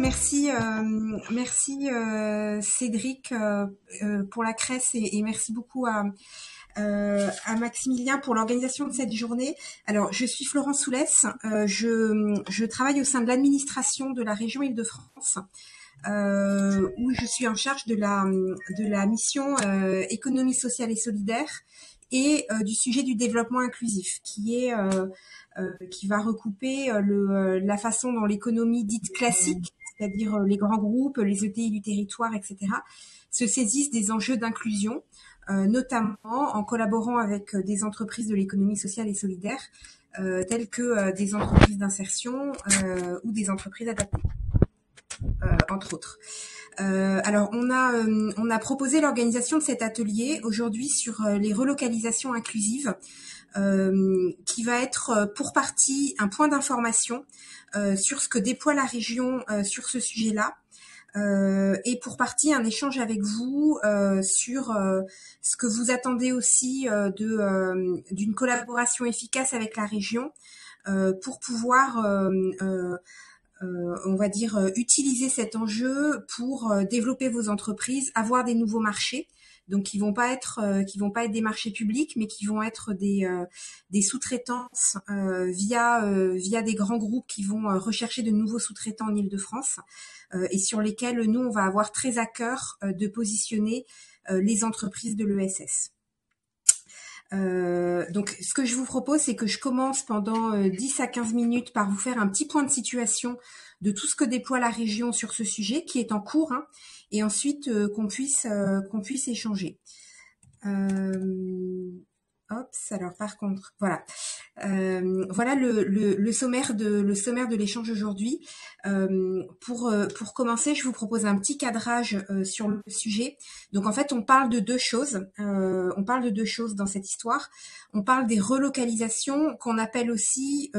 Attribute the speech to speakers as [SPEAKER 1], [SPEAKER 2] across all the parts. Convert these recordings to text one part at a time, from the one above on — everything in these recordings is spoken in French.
[SPEAKER 1] merci Cédric pour la crèche et merci beaucoup à Maximilien pour l'organisation de cette journée. Alors, je suis Florence Soulès, je travaille au sein de l'administration de la région Île-de-France, où je suis en charge de la mission économie sociale et solidaire et du sujet du développement inclusif, qui va recouper la façon dont l'économie dite classique, c'est-à-dire les grands groupes, les ETI du territoire, etc., se saisissent des enjeux d'inclusion, notamment en collaborant avec des entreprises de l'économie sociale et solidaire, telles que des entreprises d'insertion ou des entreprises adaptées, entre autres. Alors, on a proposé l'organisation de cet atelier aujourd'hui sur les relocalisations inclusives, qui va être pour partie un point d'information sur ce que déploie la région sur ce sujet-là, et pour partie un échange avec vous sur ce que vous attendez aussi d'une collaboration efficace avec la région pour pouvoir on va dire utiliser cet enjeu pour développer vos entreprises, avoir des nouveaux marchés, donc qui vont pas être des marchés publics, mais qui vont être des sous-traitances via des grands groupes qui vont rechercher de nouveaux sous-traitants en Île-de-France, et sur lesquels nous on va avoir très à cœur de positionner les entreprises de l'ESS. Donc, ce que je vous propose, c'est que je commence pendant 10 à 15 minutes par vous faire un petit point de situation de tout ce que déploie la région sur ce sujet, qui est en cours, hein, et ensuite qu'on puisse échanger. Alors par contre, voilà. Voilà le sommaire de l'échange aujourd'hui. Pour commencer, je vous propose un petit cadrage sur le sujet. Donc en fait, on parle de deux choses. On parle de deux choses dans cette histoire. On parle des relocalisations qu'on appelle aussi,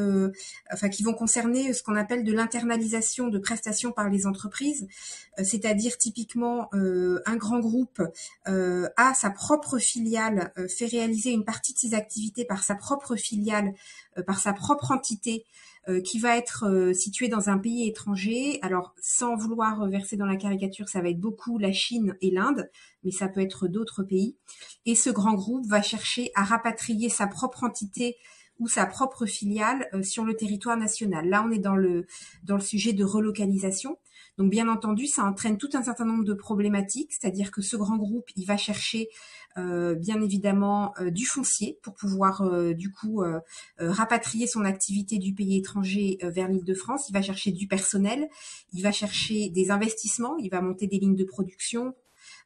[SPEAKER 1] qui vont concerner ce qu'on appelle de l'internalisation de prestations par les entreprises, c'est-à-dire typiquement un grand groupe a sa propre filiale, fait réaliser une partie de ses activités par sa propre filiale, par sa propre entité, qui va être située dans un pays étranger. Alors, sans vouloir verser dans la caricature, ça va être beaucoup la Chine et l'Inde, mais ça peut être d'autres pays. Et ce grand groupe va chercher à rapatrier sa propre entité ou sa propre filiale sur le territoire national. Là, on est dans le sujet de relocalisation. Donc, bien entendu, ça entraîne tout un certain nombre de problématiques, c'est-à-dire que ce grand groupe, il va chercher bien évidemment du foncier pour pouvoir rapatrier son activité du pays étranger vers l'Île-de-France. Il va chercher du personnel, il va chercher des investissements, il va monter des lignes de production,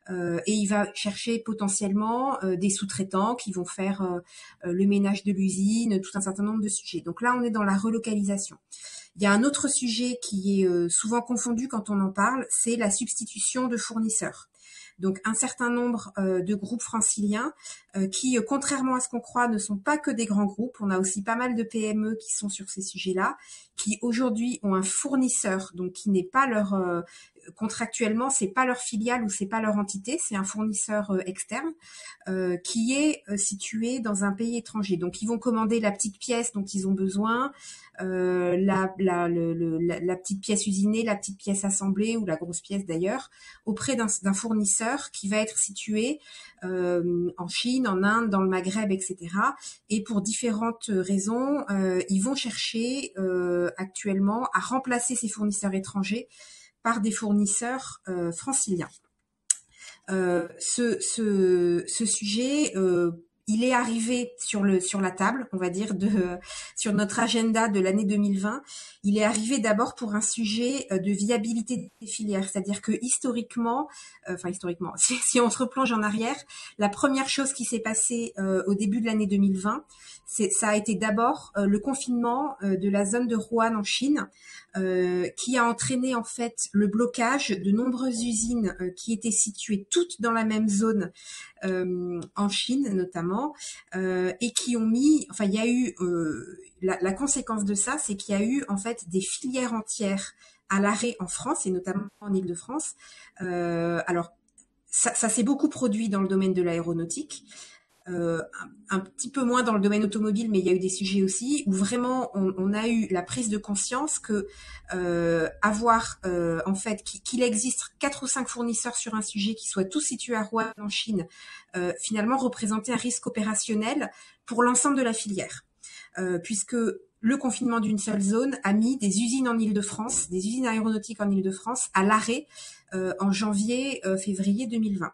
[SPEAKER 1] et il va chercher potentiellement des sous-traitants qui vont faire le ménage de l'usine, tout un certain nombre de sujets. Donc là, on est dans la relocalisation. Il y a un autre sujet qui est souvent confondu quand on en parle, c'est la substitution de fournisseurs. Donc un certain nombre de groupes franciliens qui, contrairement à ce qu'on croit, ne sont pas que des grands groupes. On a aussi pas mal de PME qui sont sur ces sujets-là, qui aujourd'hui ont un fournisseur, donc qui n'est pas leur contractuellement, c'est pas leur filiale ou c'est pas leur entité, c'est un fournisseur externe qui est situé dans un pays étranger. Donc ils vont commander la petite pièce dont ils ont besoin, la petite pièce usinée, la petite pièce assemblée ou la grosse pièce d'ailleurs, auprès d'un fournisseur qui va être situé en Chine, en Inde, dans le Maghreb, etc. Et pour différentes raisons, ils vont chercher actuellement à remplacer ces fournisseurs étrangers par des fournisseurs franciliens. Ce sujet, il est arrivé sur la table, on va dire, sur notre agenda de l'année 2020. Il est arrivé d'abord pour un sujet de viabilité des filières, c'est-à-dire que historiquement, si on se replonge en arrière, la première chose qui s'est passée au début de l'année 2020, ça a été d'abord le confinement de la zone de Wuhan en Chine, qui a entraîné en fait le blocage de nombreuses usines qui étaient situées toutes dans la même zone en Chine notamment, et qui ont mis, il y a eu la conséquence de ça, c'est qu'il y a eu en fait des filières entières à l'arrêt en France et notamment en Île-de-France. Alors ça s'est beaucoup produit dans le domaine de l'aéronautique. un petit peu moins dans le domaine automobile, mais il y a eu des sujets aussi où vraiment on a eu la prise de conscience que avoir en fait qu'il existe 4 ou 5 fournisseurs sur un sujet qui soient tous situés à Rouen en Chine, finalement représentait un risque opérationnel pour l'ensemble de la filière, puisque le confinement d'une seule zone a mis des usines en Île-de-France, des usines aéronautiques en Île-de-France à l'arrêt en janvier-février 2020.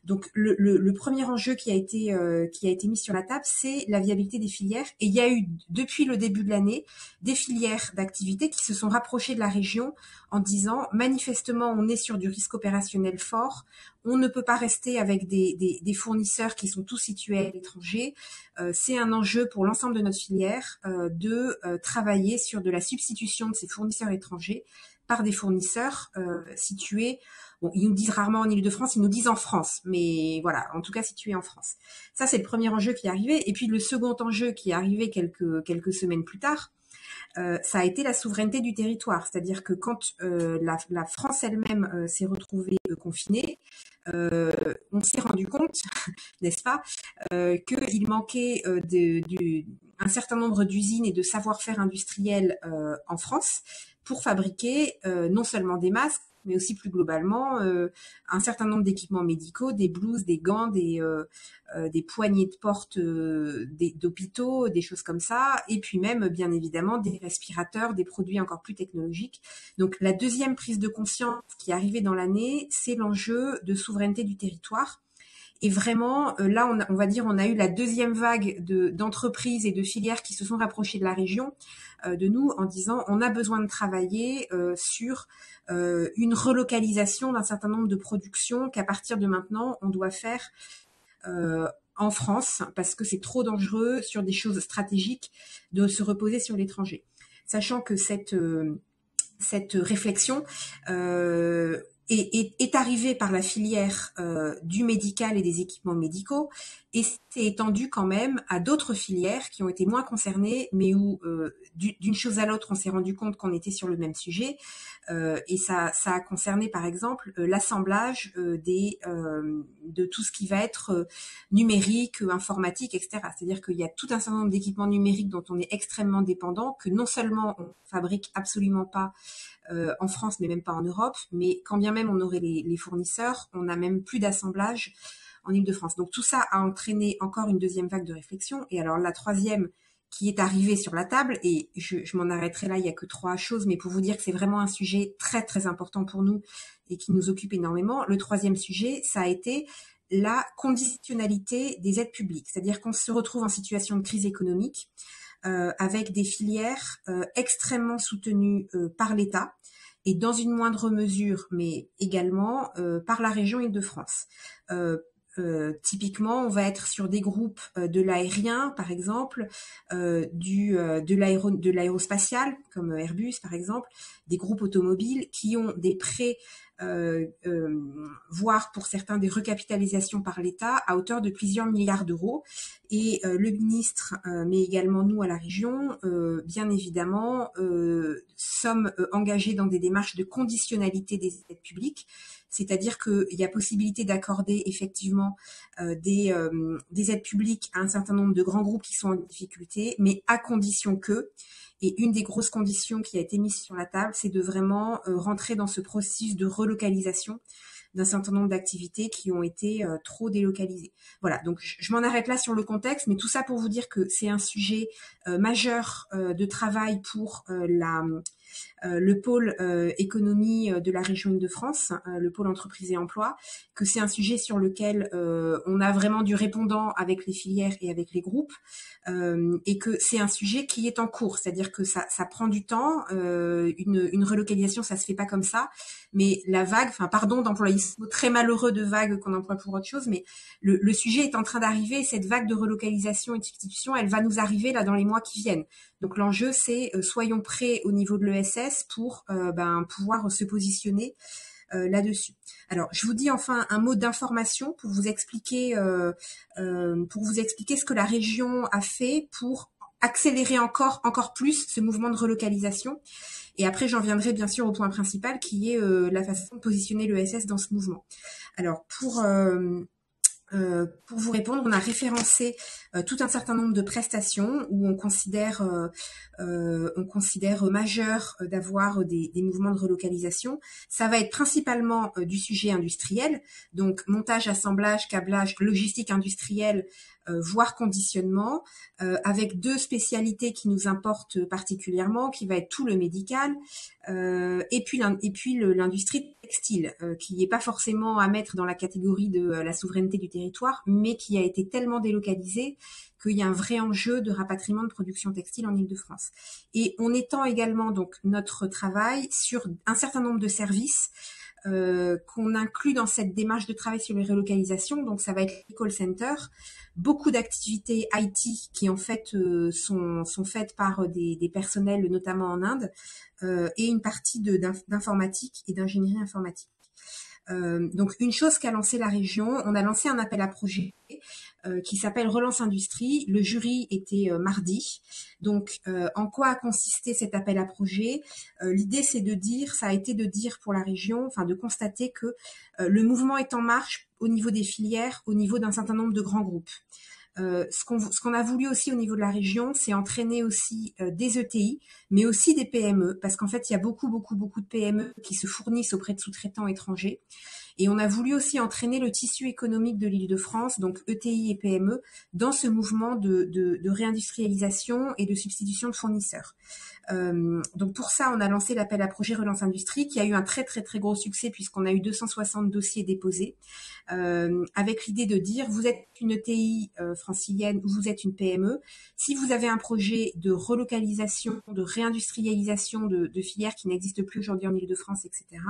[SPEAKER 1] Donc le premier enjeu qui a été mis sur la table, c'est la viabilité des filières. Et il y a eu depuis le début de l'année des filières d'activité qui se sont rapprochées de la région en disant manifestement on est sur du risque opérationnel fort, on ne peut pas rester avec des fournisseurs qui sont tous situés à l'étranger. C'est un enjeu pour l'ensemble de notre filière de travailler sur de la substitution de ces fournisseurs étrangers par des fournisseurs situés. Bon, ils nous disent rarement en Île-de-France, ils nous disent en France, mais voilà, en tout cas situés en France. Ça, c'est le premier enjeu qui est arrivé. Et puis le second enjeu qui est arrivé quelques semaines plus tard, ça a été la souveraineté du territoire. C'est-à-dire que quand la France elle-même s'est retrouvée confinée, on s'est rendu compte, n'est-ce pas, qu'il manquait un certain nombre d'usines et de savoir-faire industriel en France pour fabriquer non seulement des masques, mais aussi plus globalement un certain nombre d'équipements médicaux, des blouses, des gants, des poignées de porte d'hôpitaux, des choses comme ça, et puis même bien évidemment des respirateurs, des produits encore plus technologiques. Donc la deuxième prise de conscience qui est arrivée dans l'année, c'est l'enjeu de souveraineté du territoire. Et vraiment, là, on va dire, on a eu la deuxième vague d'entreprises et de filières qui se sont rapprochées de la région, de nous, en disant on a besoin de travailler sur une relocalisation d'un certain nombre de productions qu'à partir de maintenant, on doit faire en France, parce que c'est trop dangereux sur des choses stratégiques de se reposer sur l'étranger. Sachant que cette réflexion est arrivée par la filière du médical et des équipements médicaux, et c'est étendu quand même à d'autres filières qui ont été moins concernées, mais où d'une chose à l'autre on s'est rendu compte qu'on était sur le même sujet, et ça a concerné par exemple l'assemblage de tout ce qui va être numérique, informatique, etc. C'est-à-dire qu'il y a tout un certain nombre d'équipements numériques dont on est extrêmement dépendant, que non seulement on fabrique absolument pas en France, mais même pas en Europe, mais quand bien même on aurait les fournisseurs, on n'a même plus d'assemblage en Île-de-France. Donc tout ça a entraîné encore une deuxième vague de réflexion. Et alors la troisième qui est arrivée sur la table, et je m'en arrêterai là, il n'y a que 3 choses, mais pour vous dire que c'est vraiment un sujet très très important pour nous et qui nous occupe énormément. Le troisième sujet, ça a été la conditionnalité des aides publiques. C'est-à-dire qu'on se retrouve en situation de crise économique, avec des filières extrêmement soutenues par l'État et dans une moindre mesure, mais également par la région Île-de-France. Typiquement, on va être sur des groupes de l'aérien, par exemple, de l'aérospatial, comme Airbus, par exemple, des groupes automobiles qui ont des prêts, voire pour certains des recapitalisations par l'État à hauteur de plusieurs milliards d'euros. Et le ministre, mais également nous à la région, bien évidemment, sommes engagés dans des démarches de conditionnalité des aides publiques. C'est-à-dire qu'il y a possibilité d'accorder effectivement des aides publiques à un certain nombre de grands groupes qui sont en difficulté, mais à condition que, et une des grosses conditions qui a été mise sur la table, c'est de vraiment rentrer dans ce processus de relocalisation d'un certain nombre d'activités qui ont été trop délocalisées. Voilà, donc je m'en arrête là sur le contexte, mais tout ça pour vous dire que c'est un sujet majeur de travail pour le pôle économie de la région Île-de-France, le pôle entreprise et emploi, que c'est un sujet sur lequel on a vraiment du répondant avec les filières et avec les groupes, et que c'est un sujet qui est en cours, c'est-à-dire que ça prend du temps, une relocalisation ça se fait pas comme ça, mais la vague, enfin pardon d'employer ce mot très malheureux de vague qu'on emploie pour autre chose, mais le sujet est en train d'arriver, et cette vague de relocalisation et de substitution, elle va nous arriver là dans les mois qui viennent. Donc l'enjeu c'est soyons prêts au niveau de l'ESS pour pouvoir se positionner là-dessus. Alors je vous dis enfin un mot d'information pour vous expliquer ce que la région a fait pour accélérer encore plus ce mouvement de relocalisation. Et après j'en viendrai bien sûr au point principal qui est la façon de positionner l'ESS dans ce mouvement. Alors pour Pour vous répondre, on a référencé tout un certain nombre de prestations où on considère majeur d'avoir des mouvements de relocalisation. Ça va être principalement du sujet industriel, donc montage, assemblage, câblage, logistique industrielle, voire conditionnement, avec deux spécialités qui nous importent particulièrement, qui va être tout le médical, et puis l'industrie textile, qui n'est pas forcément à mettre dans la catégorie de la souveraineté du territoire, mais qui a été tellement délocalisée qu'il y a un vrai enjeu de rapatriement de production textile en Île-de-France. Et on étend également donc notre travail sur un certain nombre de services qu'on inclut dans cette démarche de travail sur les relocalisations. Donc ça va être les call centers, beaucoup d'activités IT qui en fait sont faites par des personnels notamment en Inde, et une partie d'informatique et d'ingénierie informatique. Donc une chose qu'a lancé la région, on a lancé un appel à projet qui s'appelle Relance Industrie. Le jury était mardi. Donc en quoi a consisté cet appel à projet? L'idée ça a été de dire pour la région, enfin de constater que le mouvement est en marche au niveau des filières, au niveau d'un certain nombre de grands groupes. Ce qu'on a voulu aussi au niveau de la région, c'est entraîner aussi des ETI, mais aussi des PME, parce qu'en fait, il y a beaucoup de PME qui se fournissent auprès de sous-traitants étrangers. Et on a voulu aussi entraîner le tissu économique de l'Île-de-France, donc ETI et PME, dans ce mouvement de réindustrialisation et de substitution de fournisseurs. Donc pour ça, on a lancé l'appel à projet Relance Industrie, qui a eu un très gros succès puisqu'on a eu 260 dossiers déposés, avec l'idée de dire vous êtes une ETI francilienne ou vous êtes une PME. Si vous avez un projet de relocalisation, de réindustrialisation de filières qui n'existent plus aujourd'hui en Île-de-France, etc.,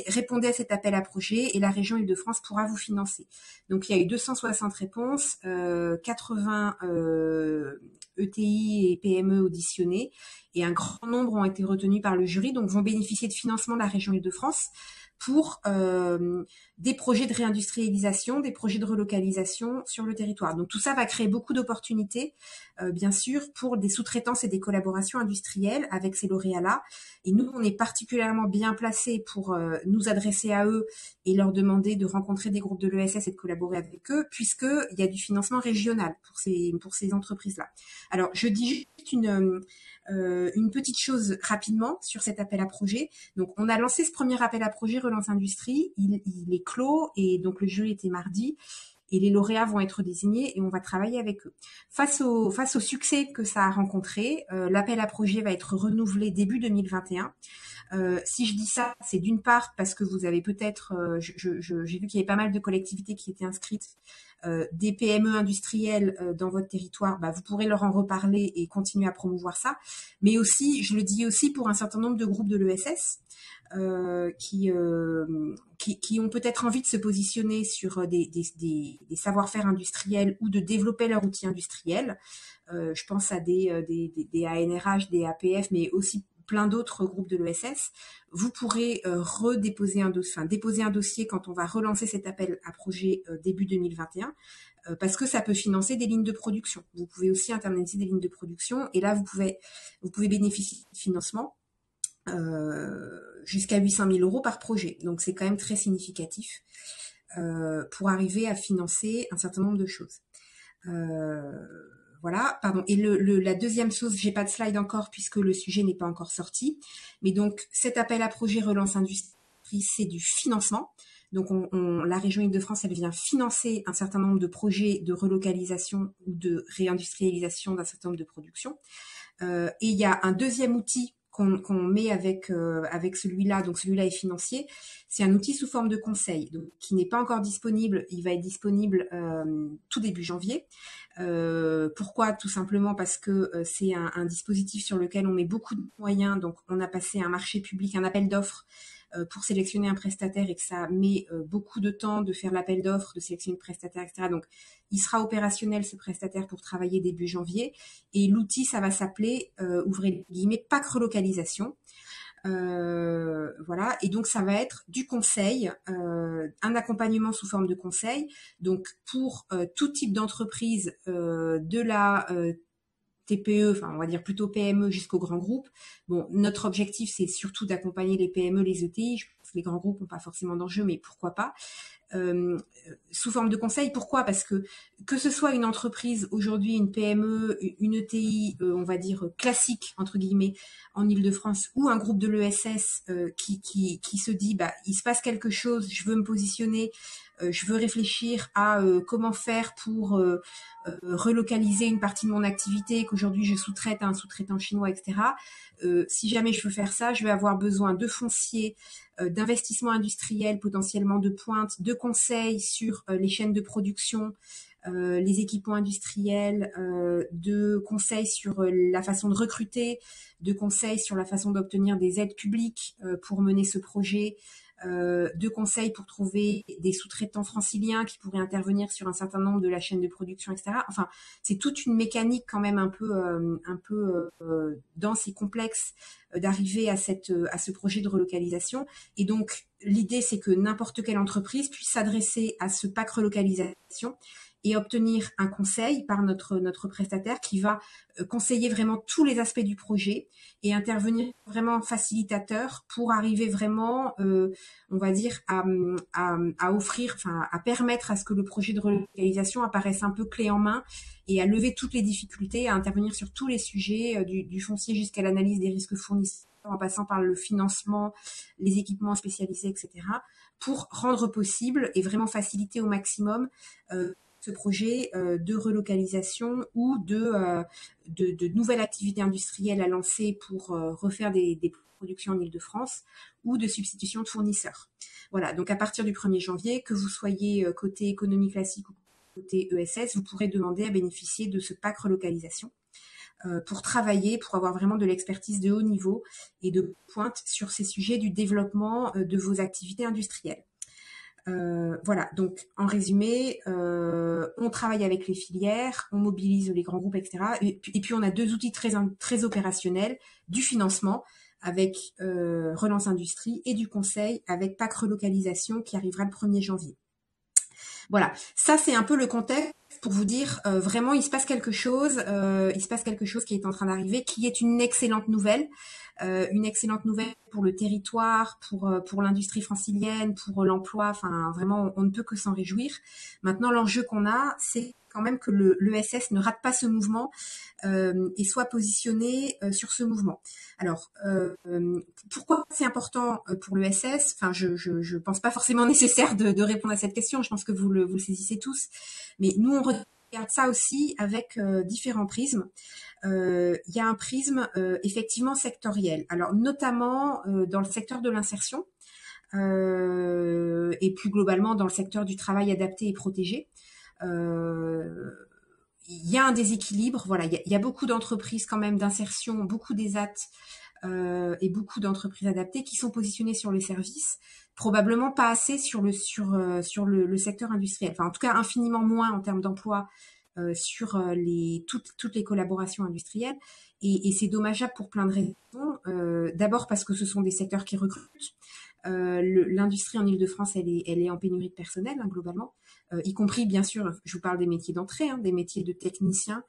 [SPEAKER 1] répondez à cet appel à projet et la région Île-de-France pourra vous financer. Donc il y a eu 260 réponses, 80 ETI et PME auditionnés, et un grand nombre ont été retenus par le jury, donc vont bénéficier de financement de la région Île-de-France pour des projets de réindustrialisation, des projets de relocalisation sur le territoire. Donc tout ça va créer beaucoup d'opportunités, bien sûr, pour des sous-traitances et des collaborations industrielles avec ces lauréats-là. Et nous, on est particulièrement bien placés pour nous adresser à eux et leur demander de rencontrer des groupes de l'ESS et de collaborer avec eux, puisqu'il y a du financement régional pour ces entreprises-là. Alors, je dis juste une petite chose rapidement sur cet appel à projet. Donc, on a lancé ce premier appel à projet Relance Industrie. Il est clos et donc le jury était mardi. Et les lauréats vont être désignés et on va travailler avec eux. Face au succès que ça a rencontré, l'appel à projet va être renouvelé début 2021. Si je dis ça, c'est d'une part parce que vous avez peut-être, j'ai vu qu'il y avait pas mal de collectivités qui étaient inscrites, des PME industrielles dans votre territoire, vous pourrez leur en reparler et continuer à promouvoir ça. Mais aussi, je le dis aussi pour un certain nombre de groupes de l'ESS, qui ont peut-être envie de se positionner sur des savoir-faire industriels ou de développer leur outil industriel. Je pense à des ANRH, des APF, mais aussi plein d'autres groupes de l'ESS. Vous pourrez déposer un dossier quand on va relancer cet appel à projet début 2021, parce que ça peut financer des lignes de production. Vous pouvez aussi internaliser des lignes de production, et là vous pouvez bénéficier de financement jusqu'à 800 000 € par projet. Donc c'est quand même très significatif pour arriver à financer un certain nombre de choses. Voilà, pardon. Et la deuxième chose, j'ai pas de slide encore puisque le sujet n'est pas encore sorti. Mais donc cet appel à projet Relance Industrie, c'est du financement. Donc la région Île-de-France, elle vient financer un certain nombre de projets de relocalisation ou de réindustrialisation d'un certain nombre de productions. Et il y a un deuxième outil qu'on met avec celui-là, donc celui-là est financier, c'est un outil sous forme de conseil, donc, qui n'est pas encore disponible, il va être disponible tout début janvier. Pourquoi? Tout simplement parce que c'est un dispositif sur lequel on met beaucoup de moyens, donc on a passé un marché public, un appel d'offres pour sélectionner un prestataire et que ça met beaucoup de temps de faire l'appel d'offres, de sélectionner le prestataire, etc. Donc, il sera opérationnel, ce prestataire, pour travailler début janvier. Et l'outil, ça va s'appeler, ouvrez les guillemets, PAC relocalisation. Voilà. Et donc, ça va être du conseil, un accompagnement sous forme de conseil. Donc, pour tout type d'entreprise de la TPE, enfin on va dire plutôt PME jusqu'aux grands groupes. Bon, notre objectif c'est surtout d'accompagner les PME, les ETI. Je pense que les grands groupes n'ont pas forcément d'enjeu, mais pourquoi pas sous forme de conseil. Pourquoi? Parce que ce soit une entreprise aujourd'hui, une PME, une ETI, on va dire classique entre guillemets en Île-de-France, ou un groupe de l'ESS qui se dit bah il se passe quelque chose, je veux me positionner, je veux réfléchir à comment faire pour relocaliser une partie de mon activité qu'aujourd'hui je sous-traite à un sous-traitant chinois, etc. Si jamais je veux faire ça, je vais avoir besoin de foncier, d'investissements industriels potentiellement de pointe, de conseils sur les chaînes de production, les équipements industriels, de conseils sur la façon de recruter, de conseils sur la façon d'obtenir des aides publiques pour mener ce projet, de conseils pour trouver des sous-traitants franciliens qui pourraient intervenir sur un certain nombre de la chaîne de production, etc. Enfin, c'est toute une mécanique quand même un peu dense et complexe d'arriver à ce projet de relocalisation. Et donc, l'idée, c'est que n'importe quelle entreprise puisse s'adresser à ce pack relocalisation et obtenir un conseil par notre prestataire qui va conseiller vraiment tous les aspects du projet et intervenir vraiment facilitateur pour arriver vraiment, on va dire, à offrir, enfin, à permettre à ce que le projet de relocalisation apparaisse un peu clé en main et à lever toutes les difficultés, à intervenir sur tous les sujets, du foncier jusqu'à l'analyse des risques fournisseurs, en passant par le financement, les équipements spécialisés, etc., pour rendre possible et vraiment faciliter au maximum ce projet de relocalisation ou de nouvelles activités industrielles à lancer pour refaire des productions en Île-de-France ou de substitution de fournisseurs. Voilà, donc à partir du 1er janvier, que vous soyez côté économie classique ou côté ESS, vous pourrez demander à bénéficier de ce pack relocalisation pour travailler, pour avoir vraiment de l'expertise de haut niveau et de pointe sur ces sujets du développement de vos activités industrielles. Voilà, donc en résumé, on travaille avec les filières, on mobilise les grands groupes, etc. Et puis on a deux outils très opérationnels, du financement avec Relance Industrie et du conseil avec PAC Relocalisation qui arrivera le 1er janvier. Voilà, ça c'est un peu le contexte pour vous dire vraiment il se passe quelque chose qui est en train d'arriver, qui est une excellente nouvelle pour le territoire, pour l'industrie francilienne, pour l'emploi. Enfin vraiment on ne peut que s'en réjouir. Maintenant l'enjeu qu'on a, c'est quand même que l'ESS ne rate pas ce mouvement et soit positionné sur ce mouvement. Alors, pourquoi c'est important pour l'ESS? Enfin, je pense pas forcément nécessaire de répondre à cette question. Je pense que vous le saisissez tous. Mais nous, on regarde ça aussi avec différents prismes. Il y a un prisme effectivement sectoriel. Alors, notamment dans le secteur de l'insertion et plus globalement dans le secteur du travail adapté et protégé. Il y a un déséquilibre, voilà, il y a beaucoup d'entreprises quand même d'insertion, beaucoup d'ESAT et beaucoup d'entreprises adaptées qui sont positionnées sur les services, probablement pas assez sur le secteur industriel, enfin en tout cas infiniment moins en termes d'emploi sur toutes les collaborations industrielles et c'est dommageable pour plein de raisons. D'abord parce que ce sont des secteurs qui recrutent. L'industrie en Île-de-France, elle est en pénurie de personnel globalement, y compris bien sûr, je vous parle des métiers d'entrée, des métiers de techniciens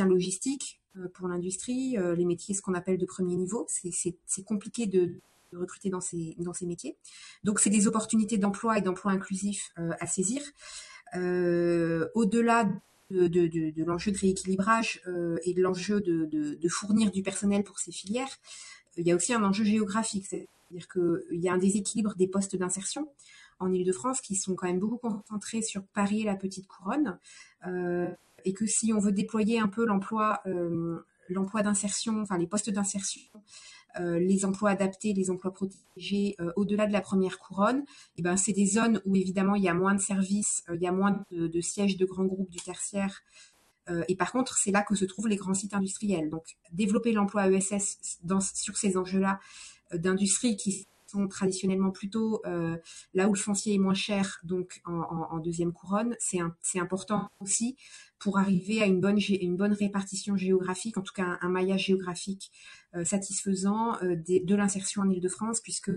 [SPEAKER 1] logistiques pour l'industrie, les métiers ce qu'on appelle de premier niveau. C'est compliqué de recruter dans ces métiers. Donc c'est des opportunités d'emploi et d'emploi inclusif à saisir. Au-delà de l'enjeu de rééquilibrage et de l'enjeu de fournir du personnel pour ces filières, il y a aussi un enjeu géographique, c'est-à-dire qu'il y a un déséquilibre des postes d'insertion en Île-de-France qui sont quand même beaucoup concentrés sur Paris et la Petite Couronne, et que si on veut déployer un peu l'emploi d'insertion, enfin les postes d'insertion, les emplois adaptés, les emplois protégés au-delà de la première couronne, et ben c'est des zones où évidemment il y a moins de services, il y a moins de sièges de grands groupes du tertiaire. Et par contre, c'est là que se trouvent les grands sites industriels. Donc, développer l'emploi ESS sur ces enjeux-là d'industrie qui sont traditionnellement plutôt là où le foncier est moins cher, donc en deuxième couronne, c'est important aussi pour arriver à une bonne répartition géographique, en tout cas un maillage géographique satisfaisant de l'insertion en Île-de-France, puisque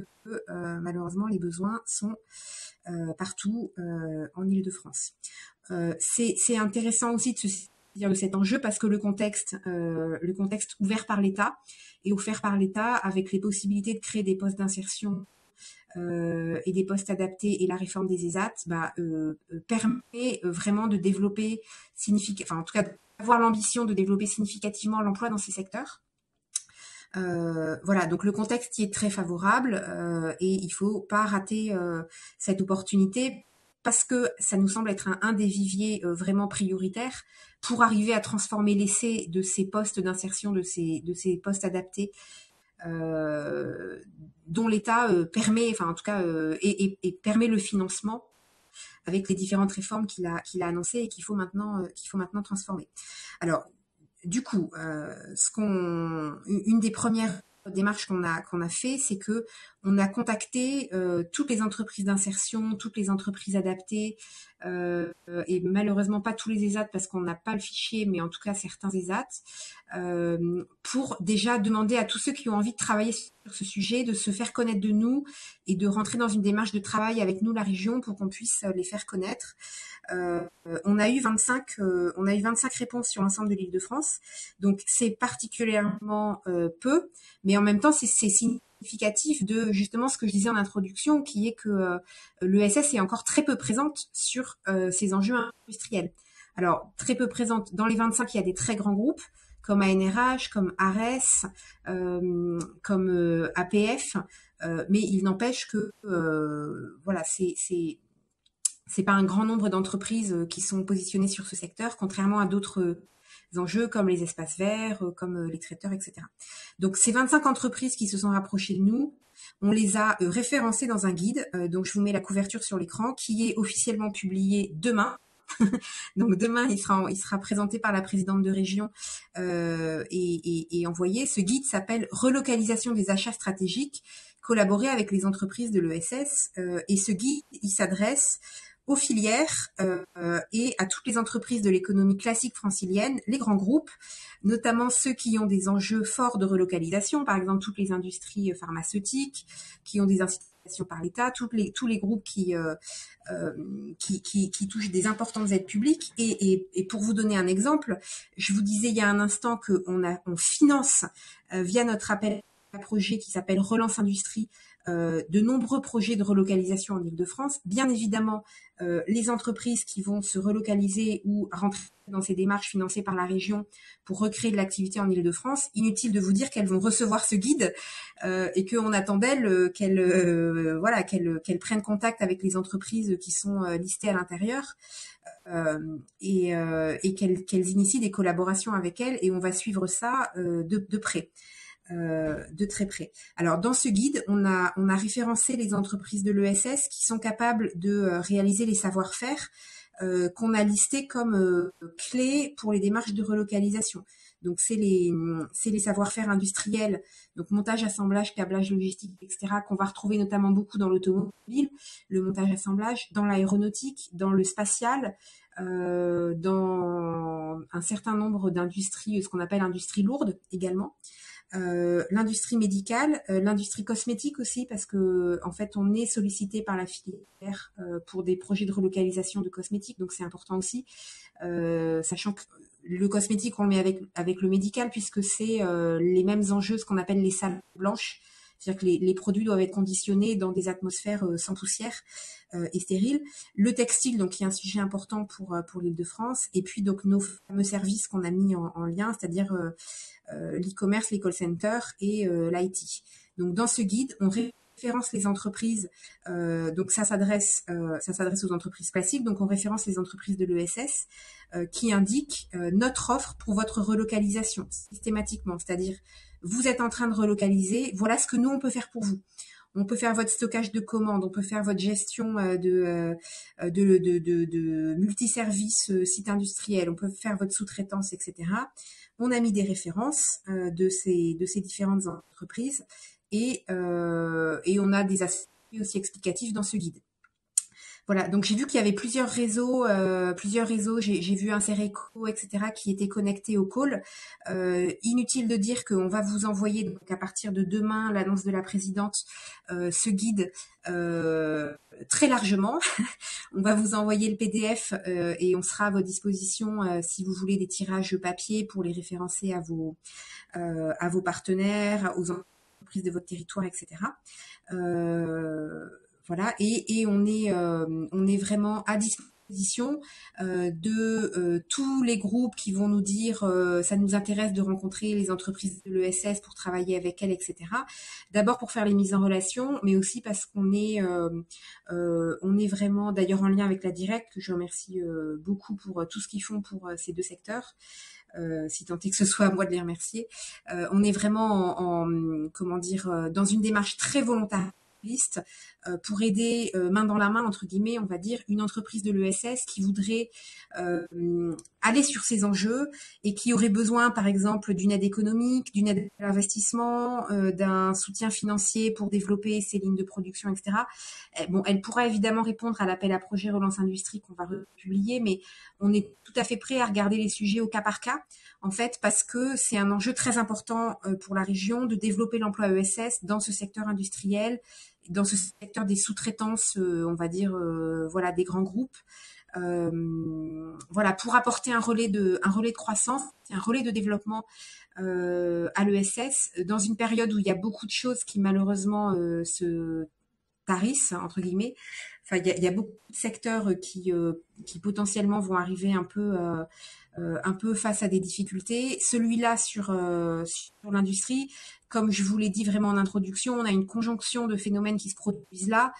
[SPEAKER 1] malheureusement les besoins sont partout en Île-de-France. C'est intéressant aussi de se de cet enjeu parce que le contexte ouvert par l'État et offert par l'État avec les possibilités de créer des postes d'insertion et des postes adaptés et la réforme des ESAT permet vraiment de développer en tout cas d'avoir l'ambition de développer significativement l'emploi dans ces secteurs. Voilà, donc le contexte y est très favorable et il faut pas rater cette opportunité parce que ça nous semble être un des viviers vraiment prioritaires pour arriver à transformer l'essai de ces postes d'insertion, de ces postes adaptés dont l'État permet, enfin en tout cas, et permet le financement avec les différentes réformes qu'il a annoncées et qu'il faut maintenant transformer. Alors, du coup, une des premières démarches qu'on a fait, c'est que on a contacté toutes les entreprises d'insertion, toutes les entreprises adaptées, et malheureusement pas tous les ESAT parce qu'on n'a pas le fichier, mais en tout cas certains ESAT, pour déjà demander à tous ceux qui ont envie de travailler sur ce sujet de se faire connaître de nous et de rentrer dans une démarche de travail avec nous, la région, pour qu'on puisse les faire connaître. On a eu 25 réponses sur l'ensemble de l'Île-de-France, donc c'est particulièrement peu, mais en même temps c'est significatif de justement ce que je disais en introduction, qui est que l'ESS est encore très peu présente sur ces enjeux industriels. Alors très peu présente dans les 25, il y a des très grands groupes comme ANRH, comme ARES, comme APF, mais il n'empêche que voilà, c'est pas un grand nombre d'entreprises qui sont positionnées sur ce secteur, contrairement à d'autres enjeux comme les espaces verts, comme les traiteurs, etc. Donc ces 25 entreprises qui se sont rapprochées de nous, on les a référencées dans un guide, donc je vous mets la couverture sur l'écran, qui est officiellement publié demain. Donc demain, il sera présenté par la présidente de région et envoyé. Ce guide s'appelle Relocalisation des achats stratégiques, collaborer avec les entreprises de l'ESS. Et ce guide, il s'adresse aux filières et à toutes les entreprises de l'économie classique francilienne, les grands groupes, notamment ceux qui ont des enjeux forts de relocalisation, par exemple toutes les industries pharmaceutiques, qui ont des incitations par l'État, tous les groupes qui touchent des importantes aides publiques. Et pour vous donner un exemple, je vous disais il y a un instant qu'on finance via notre appel à projet qui s'appelle Relance Industrie de nombreux projets de relocalisation en Île-de-France. Bien évidemment, les entreprises qui vont se relocaliser ou rentrer dans ces démarches financées par la région pour recréer de l'activité en Île-de-France, inutile de vous dire qu'elles vont recevoir ce guide et qu'on attend d'elles qu'elles prennent contact avec les entreprises qui sont listées à l'intérieur et qu'elles initient des collaborations avec elles, et on va suivre ça de près. De très près. Alors dans ce guide, on a référencé les entreprises de l'ESS qui sont capables de réaliser les savoir-faire qu'on a listés comme clés pour les démarches de relocalisation. Donc c'est les savoir-faire industriels, donc montage, assemblage, câblage, logistique, etc., qu'on va retrouver notamment beaucoup dans l'automobile, le montage, assemblage, dans l'aéronautique, dans le spatial, dans un certain nombre d'industries, ce qu'on appelle industrie lourde également. L'industrie médicale, l'industrie cosmétique aussi, parce que en fait on est sollicité par la filière pour des projets de relocalisation de cosmétiques, donc c'est important aussi, sachant que le cosmétique on le met avec le médical, puisque c'est les mêmes enjeux, ce qu'on appelle les salles blanches, c'est-à-dire que les produits doivent être conditionnés dans des atmosphères sans poussière et stériles. Le textile, donc qui est un sujet important pour l'Île-de-France, et puis donc nos fameux services qu'on a mis en lien, c'est-à-dire l'e-commerce, les call centers et l'IT. Donc dans ce guide, on référence les entreprises, donc ça s'adresse aux entreprises classiques, donc on référence les entreprises de l'ESS qui indiquent notre offre pour votre relocalisation systématiquement, c'est-à-dire vous êtes en train de relocaliser, voilà ce que nous on peut faire pour vous. On peut faire votre stockage de commandes, on peut faire votre gestion de multiservices site industriel, on peut faire votre sous-traitance, etc. On a mis des références de ces différentes entreprises et on a des aspects aussi explicatifs dans ce guide. Voilà, donc j'ai vu qu'il y avait plusieurs réseaux, j'ai vu un Cereco, etc., qui étaient connectés au call. Inutile de dire qu'on va vous envoyer, donc à partir de demain, l'annonce de la présidente, ce guide très largement. On va vous envoyer le PDF et on sera à votre disposition si vous voulez des tirages papier pour les référencer à vos partenaires, aux entreprises de votre territoire, etc. Voilà, et on est vraiment à disposition de tous les groupes qui vont nous dire ça nous intéresse de rencontrer les entreprises de l'ESS pour travailler avec elles, etc. D'abord pour faire les mises en relation, mais aussi parce qu'on est vraiment d'ailleurs en lien avec la Directe, que je remercie beaucoup pour tout ce qu'ils font pour ces deux secteurs. Si tant est que ce soit à moi de les remercier. On est vraiment comment dire, dans une démarche très volontariste pour aider main dans la main, entre guillemets, on va dire, une entreprise de l'ESS qui voudrait aller sur ces enjeux et qui aurait besoin, par exemple, d'une aide économique, d'une aide à l'investissement, d'un soutien financier pour développer ses lignes de production, etc. Bon, elle pourra évidemment répondre à l'appel à projet Relance Industrie qu'on va republier, mais on est tout à fait prêt à regarder les sujets au cas par cas, en fait, parce que c'est un enjeu très important pour la région de développer l'emploi ESS dans ce secteur industriel, dans ce secteur des sous-traitances, on va dire, voilà, des grands groupes. Voilà, pour apporter un relais de croissance, un relais de développement à l'ESS dans une période où il y a beaucoup de choses qui malheureusement se tarissent, entre guillemets. Enfin, il y a beaucoup de secteurs qui potentiellement vont arriver un peu face à des difficultés. Celui-là sur l'industrie, comme je vous l'ai dit vraiment en introduction, on a une conjonction de phénomènes qui se produisent là,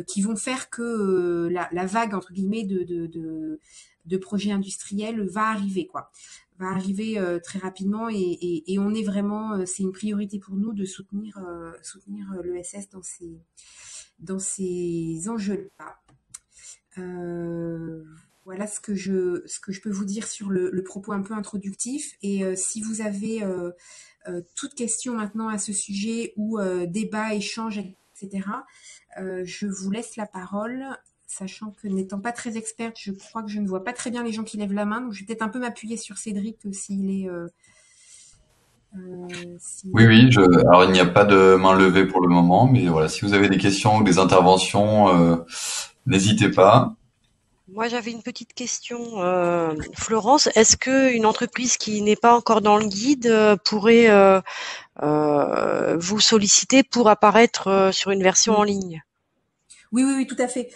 [SPEAKER 1] qui vont faire que la vague entre guillemets de projets industriels va arriver, quoi. Va arriver très rapidement et on est vraiment, c'est une priorité pour nous de soutenir l'ESS dans ces enjeux-là. Voilà ce que je peux vous dire sur le propos un peu introductif. Et si vous avez toute question maintenant à ce sujet ou débat, échange, etc., je vous laisse la parole, sachant que n'étant pas très experte, je crois que je ne vois pas très bien les gens qui lèvent la main. Donc je vais peut-être un peu m'appuyer sur Cédric s'il est...
[SPEAKER 2] Oui, alors il n'y a pas de main levée pour le moment, mais voilà, si vous avez des questions ou des interventions, n'hésitez pas.
[SPEAKER 3] Moi, j'avais une petite question, Florence. Est-ce que une entreprise qui n'est pas encore dans le guide pourrait vous solliciter pour apparaître sur une version en ligne?
[SPEAKER 1] Oui, tout à fait,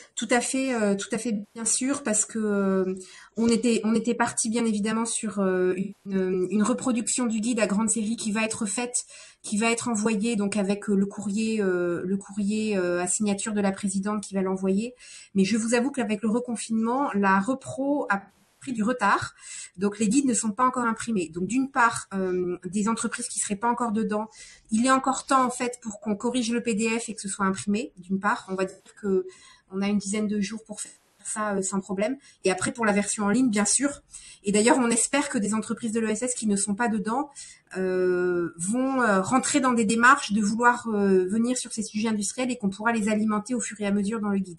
[SPEAKER 1] bien sûr, parce que on était parti bien évidemment sur une reproduction du guide à grande série qui va être faite, qui va être envoyée donc avec le courrier à signature de la présidente qui va l'envoyer. Mais je vous avoue qu'avec le reconfinement, la repro a pris du retard, donc les guides ne sont pas encore imprimés. Donc d'une part, des entreprises qui seraient pas encore dedans, il est encore temps en fait pour qu'on corrige le PDF et que ce soit imprimé. D'une part, on va dire que on a une dizaine de jours pour faire ça sans problème. Et après pour la version en ligne, bien sûr. Et d'ailleurs, on espère que des entreprises de l'ESS qui ne sont pas dedans vont rentrer dans des démarches de vouloir venir sur ces sujets industriels et qu'on pourra les alimenter au fur et à mesure dans le guide.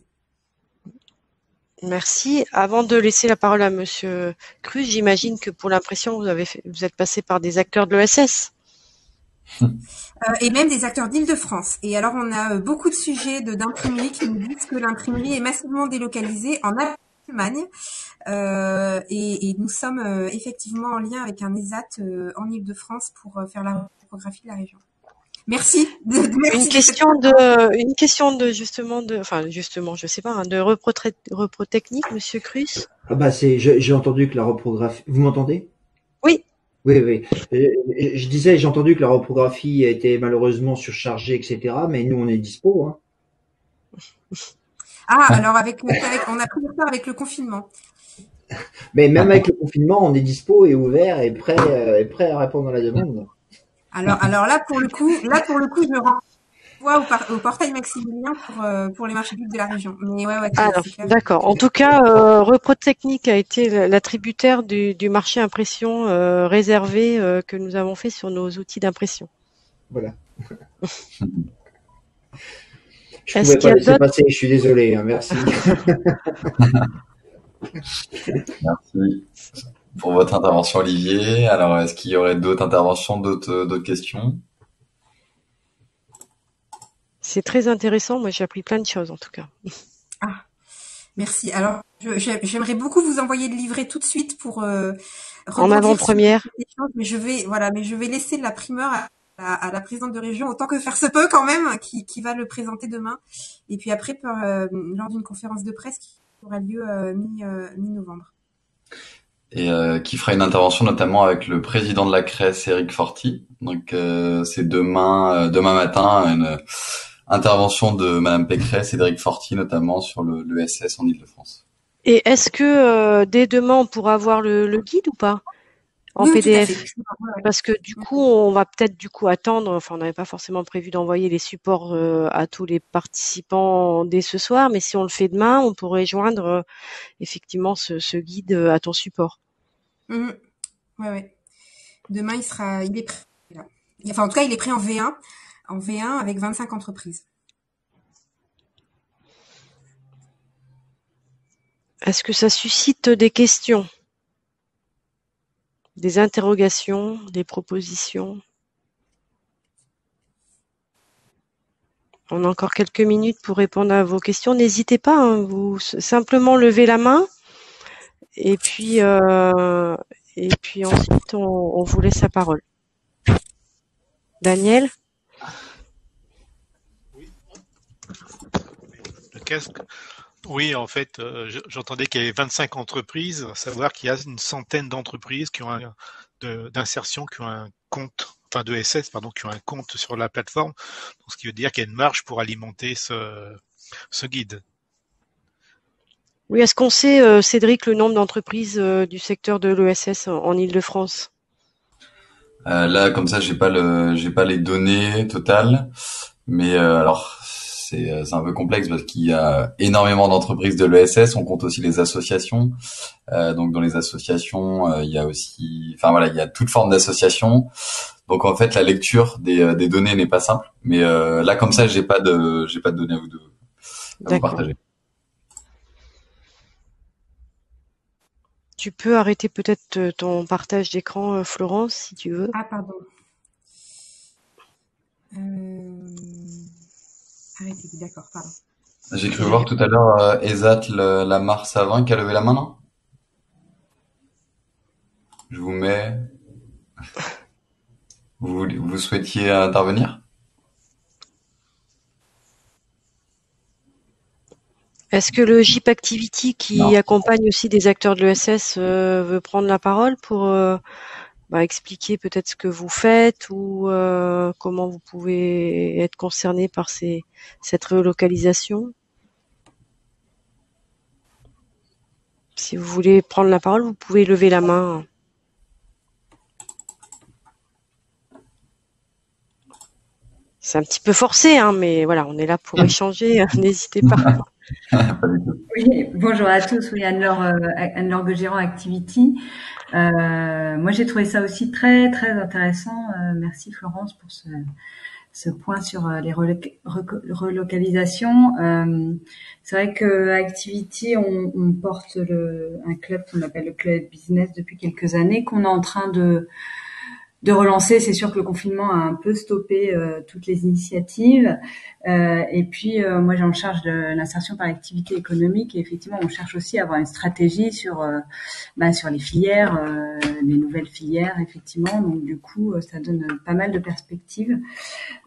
[SPEAKER 3] Merci. Avant de laisser la parole à Monsieur Cruz, j'imagine que pour l'impression, vous êtes passé par des acteurs de l'ESS.
[SPEAKER 1] Et même des acteurs d'Île-de-France. Et alors, on a beaucoup de sujets d'imprimerie qui nous disent que l'imprimerie est massivement délocalisée en Allemagne. Et nous sommes effectivement en lien avec un ESAT en Île-de-France pour faire la reprographie de la région. Merci.
[SPEAKER 3] Une question de justement, je sais pas, de repro technique, Monsieur Cruz.
[SPEAKER 4] Ah bah j'ai entendu que la reprographie. Vous m'entendez?
[SPEAKER 3] Oui.
[SPEAKER 4] Oui. Je disais, j'ai entendu que la reprographie était malheureusement surchargée, etc. Mais nous, on est dispo, hein.
[SPEAKER 1] Ah, alors on a pris le retard avec le confinement.
[SPEAKER 4] Mais même avec le confinement, on est dispo et ouvert et prêt à répondre à la demande.
[SPEAKER 1] Alors là, pour le coup, je me renvoie au portail Maximilien pour les marchés publics de la région. Mais ouais,
[SPEAKER 3] alors, d'accord. En tout cas, Repro Technique a été l'attributaire du marché impression réservé que nous avons fait sur nos outils d'impression.
[SPEAKER 4] Voilà. Je
[SPEAKER 3] Est-ce
[SPEAKER 4] pouvais
[SPEAKER 3] qu'il
[SPEAKER 4] pas
[SPEAKER 3] y a
[SPEAKER 4] laisser
[SPEAKER 3] d'autres
[SPEAKER 4] passer, je suis désolé, hein, merci.
[SPEAKER 2] Merci pour votre intervention, Olivier. Alors, est-ce qu'il y aurait d'autres interventions, d'autres questions?
[SPEAKER 3] C'est très intéressant. Moi, j'ai appris plein de choses en tout cas.
[SPEAKER 1] Ah, merci. Alors, j'aimerais beaucoup vous envoyer le livret tout de suite pour
[SPEAKER 3] En
[SPEAKER 1] rebondir sur
[SPEAKER 3] avant-première.
[SPEAKER 1] cet échange, mais je vais laisser la primeur à la présidente de région, autant que faire se peut quand même, qui va le présenter demain. Et puis après, lors d'une conférence de presse qui aura lieu mi-novembre.
[SPEAKER 2] Et qui fera une intervention notamment avec le président de la CRES, Eric Forti. Donc c'est demain matin une intervention de Madame Pécresse et d'Eric Forti notamment sur le SS en Île-de-France.
[SPEAKER 3] Et est-ce que dès demain on pourra avoir le guide ou pas en
[SPEAKER 1] Oui,
[SPEAKER 3] PDF?
[SPEAKER 1] tout à fait.
[SPEAKER 3] Parce que du coup, on va peut-être attendre. Enfin, on n'avait pas forcément prévu d'envoyer les supports à tous les participants dès ce soir, mais si on le fait demain, on pourrait joindre effectivement ce guide à ton support.
[SPEAKER 1] Ouais. Demain, il est prêt. Là. Enfin, en tout cas, il est prêt en V1 avec 25 entreprises.
[SPEAKER 3] Est-ce que ça suscite des questions, des interrogations, des propositions? On a encore quelques minutes pour répondre à vos questions. N'hésitez pas, hein, vous simplement levez la main et puis ensuite on vous laisse la parole. Daniel?
[SPEAKER 5] Oui. Le casque. Oui, en fait, j'entendais qu'il y avait 25 entreprises, à savoir qu'il y a une centaine d'entreprises qui ont d'insertion, qui ont un compte, enfin de SS, pardon, qui ont un compte sur la plateforme. Donc, ce qui veut dire qu'il y a une marge pour alimenter ce guide.
[SPEAKER 3] Oui, est-ce qu'on sait, Cédric, le nombre d'entreprises du secteur de l'ESS en Île-de-France?
[SPEAKER 2] Là, comme ça, j'ai pas les données totales, mais alors c'est un peu complexe parce qu'il y a énormément d'entreprises de l'ESS. On compte aussi les associations. Donc dans les associations, il y a aussi, enfin voilà, il y a toute forme d'association. Donc en fait, la lecture des données n'est pas simple. Mais là, comme ça, j'ai pas de données à vous partager.
[SPEAKER 3] Tu peux arrêter peut-être ton partage d'écran, Florence, si tu veux.
[SPEAKER 1] Ah, pardon. Arrêtez, d'accord, pardon.
[SPEAKER 2] J'ai cru voir tout à l'heure Ezat Lamar Savin qui a levé la main, non? Je vous mets. Vous souhaitiez intervenir?
[SPEAKER 3] Est-ce que le JIP Activity qui accompagne aussi des acteurs de l'ESS veut prendre la parole pour expliquer peut-être ce que vous faites ou comment vous pouvez être concerné par cette relocalisation? Si vous voulez prendre la parole, vous pouvez lever la main. C'est un petit peu forcé, hein, mais voilà, on est là pour échanger. N'hésitez pas.
[SPEAKER 6] Oui, bonjour à tous. Oui, Anne-Laure Gaugiron, Activity. Moi, j'ai trouvé ça aussi très, très intéressant. Merci Florence pour ce point sur les relocalisations. C'est vrai que Activity, on porte un club qu'on appelle le Club Business depuis quelques années, qu'on est en train de relancer. C'est sûr que le confinement a un peu stoppé toutes les initiatives. Et puis, moi, j'ai en charge de l'insertion par l'activité économique. Et effectivement, on cherche aussi à avoir une stratégie sur les filières, les nouvelles filières, effectivement. Donc, du coup, ça donne pas mal de perspectives.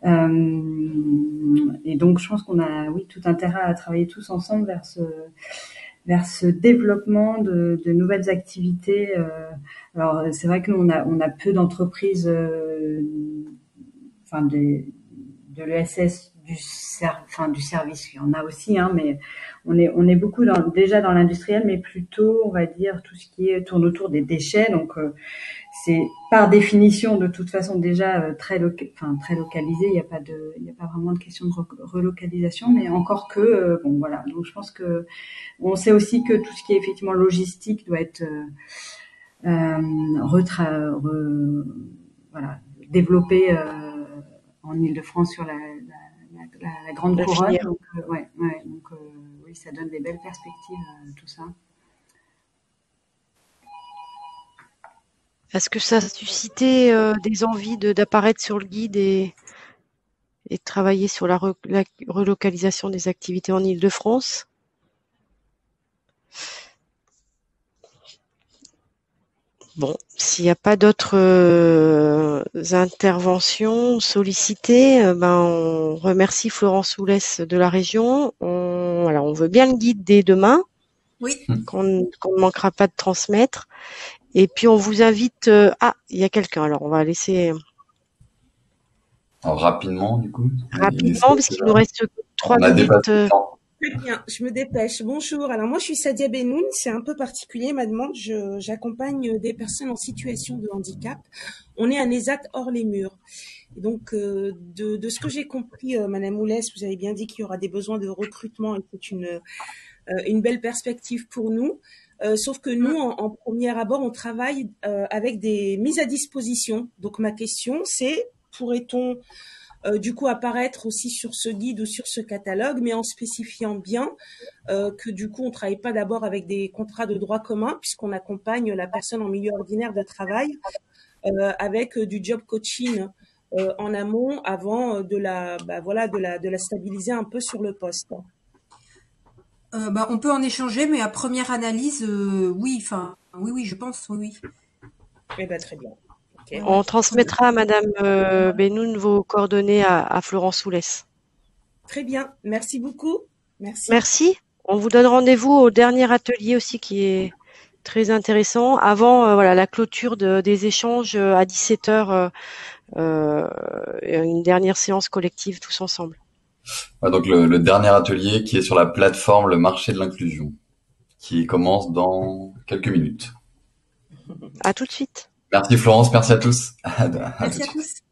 [SPEAKER 6] Et donc, je pense qu'on a, oui, tout intérêt à travailler tous ensemble vers ce développement de nouvelles activités. Alors c'est vrai que nous on a peu d'entreprises, de l'ESS du service. Il y en a aussi, hein, mais on est beaucoup déjà dans l'industriel, mais plutôt on va dire tout ce qui tourne autour des déchets. Donc c'est par définition de toute façon déjà très localisé. Il y a pas vraiment de question de relocalisation, mais encore que bon voilà. Donc je pense que on sait aussi que tout ce qui est effectivement logistique doit être développé en Île-de-France sur la grande couronne. Donc donne des belles perspectives, tout ça.
[SPEAKER 3] Est-ce que ça a suscité des envies d'apparaître sur le guide et de travailler sur la relocalisation des activités en Île-de-France? Bon, s'il n'y a pas d'autres interventions sollicitées, on remercie Florence Oulès de la région. On veut bien le guide dès demain,
[SPEAKER 1] Oui.
[SPEAKER 3] qu'on ne manquera pas de transmettre. Et puis on vous invite. Il y a quelqu'un. Alors on va laisser
[SPEAKER 2] Alors, rapidement, du coup.
[SPEAKER 3] rapidement parce qu'il nous reste 3
[SPEAKER 2] On a
[SPEAKER 3] minutes.
[SPEAKER 2] dépassé le temps.
[SPEAKER 7] Très bien, je me dépêche. Bonjour. Alors moi, je suis Sadia Benoun. C'est un peu particulier ma demande. J'accompagne des personnes en situation de handicap. On est à Nézac hors les murs. Et donc, de ce que j'ai compris, Madame Oulès, vous avez bien dit qu'il y aura des besoins de recrutement et que c'est une belle perspective pour nous. Sauf que nous, en premier abord, on travaille avec des mises à disposition. Donc ma question, c'est pourrait-on du coup apparaître aussi sur ce guide ou sur ce catalogue, mais en spécifiant bien que du coup on travaille pas d'abord avec des contrats de droit commun, puisqu'on accompagne la personne en milieu ordinaire de travail avec du job coaching en amont avant de la stabiliser un peu sur le poste.
[SPEAKER 1] On peut en échanger, mais à première analyse, oui, je pense, oui.
[SPEAKER 7] Eh ben, très bien. Okay.
[SPEAKER 3] On transmettra à Madame Benoun vos coordonnées à Florence Oulès.
[SPEAKER 7] Très bien, merci beaucoup.
[SPEAKER 3] Merci. On vous donne rendez-vous au dernier atelier aussi qui est très intéressant avant la clôture des échanges à 17h, une dernière séance collective tous ensemble.
[SPEAKER 2] Donc le dernier atelier qui est sur la plateforme Le Marché de l'Inclusion, qui commence dans quelques minutes.
[SPEAKER 3] À tout de suite.
[SPEAKER 2] Merci Florence, merci à tous.
[SPEAKER 1] Merci à tous.